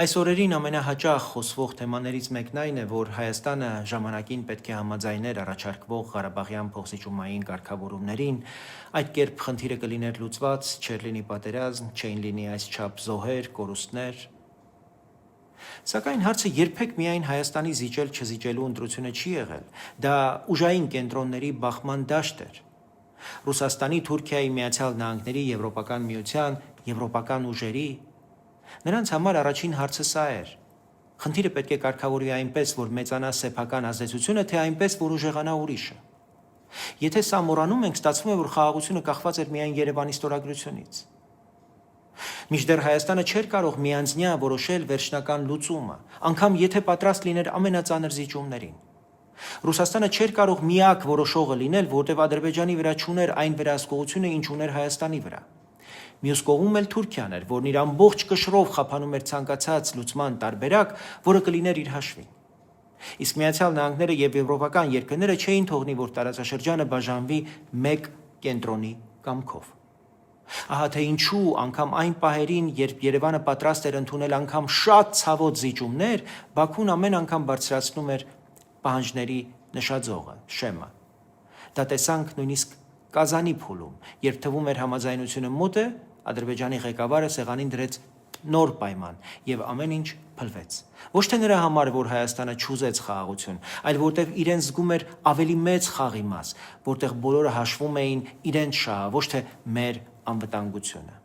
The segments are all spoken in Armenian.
Այս օրերին ամենահաճախ խոսվող թեմաներից մեկն այն է, որ Հայաստանը ժամանակին պետք է համաձայներ առաջարկվող Ղարաբաղյան փոխզիջումային կարգավորումներին, այդ կերպ խնդիրը կլիներ լուծված, չէր լինի պատերազմ, չէին լինի այսչափ զոհեր, կորուստներ։ Սակայն հարցը երբեք միայն Հայաստանի զիջել-չզիջելու ընտրությունը չի եղել, դա ուժային կենտրոնների բախման դաշտ էր։ Ռուսաստանի, Թուրքիայի, Միացյալ Նահանգների, Եվրոպական միության, եվրոպական ուժերի։ Նրանց համար առաջին հարցը սա էր. խնդիրը պետք է կարգավորվի այնպես, որ մեծանա սեփական ազդեցությունը, թե այնպես, որ ուժեղանա ուրիշը։ Եթե սա մոռանում ենք, ստացվում է, որ խաղաղությունը կախված էր միայն Երևանի ստորագրությունից։ Մինչդեռ Հայաստանը չէր կարող միանձնյա որոշել վերջնական լուծումը, անգամ եթե պատրաստ լիներ ամենածանր զիջումներին։ Ռուսաստանը չէր կարող միակ որոշողը լինել, որտեղ Ադրբեջանի վրա չուներ այն վերահսկողությունը, ինչ ուներ Հայաստանի վրա։ Մյուս կողմում էլ Թուրքիան էր, որն իր ամբողջ կշռով խափանում էր ցանկացած լուծման տարբերակ, որը կլիներ իր հաշվին։ Իսկ Միացյալ Նահանգները եւ եվրոպական երկրները չէին թողնի, որ տարածաշրջանը բաժանվի մեկ կենտրոնի կամքով։ Ահա թե ինչու անգամ այն պահերին, երբ Երևանը պատրաստ էր ընդունել անգամ շատ ցավոտ զիջումներ, Բաքուն ամեն անգամ բարձրացնում էր պահանջների նշաձողը, շեմը։ Դա տեսանք նույնիսկ Կազանի փուլում, երբ թվում էր համաձայնությունը մոտ է, Ադրբեջանի ղեկավարը սեղանին դրեց նոր պայման եւ ամեն ինչ փլվեց։ Ոչ թե նրա համար, որ Հայաստանը չուզեց խաղաղություն, այլ որտեղ իրեն զգում էր ավելի մեծ խաղի մաս, որտեղ բոլորը հաշվում էին իրենց շահը, ոչ թե մեր անվտանգությունը։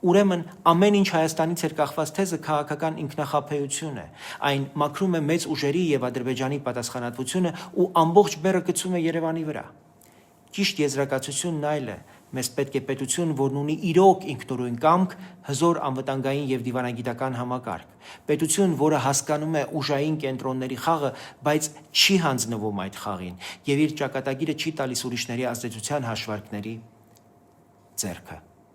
Ուրեմն ամեն ինչ Հայաստանից էր կախված թեզը քաղաքական ինքնախաբեություն է, այն մաքրում է մեծ ուժերի եւ Ադրբեջանի պատասխանատվությունը ու ամբողջ բեռը գցում է Երևանի վրա։ Ճիշտ եզրակացությունն այլ է, մեզ պետք է պետություն, որն ունի իրոք ինքնուրույն կամք, հզոր անվտանգային եւ դիվանագիտական համակարգ, պետություն, որը հասկանում է ուժային կենտրոնների խաղը, բայց չի հանձնվում այդ խաղին եւ իր ճակատագիրը չի տալիս ուրիշների ազդեցության հաշվարկների ձեռքը։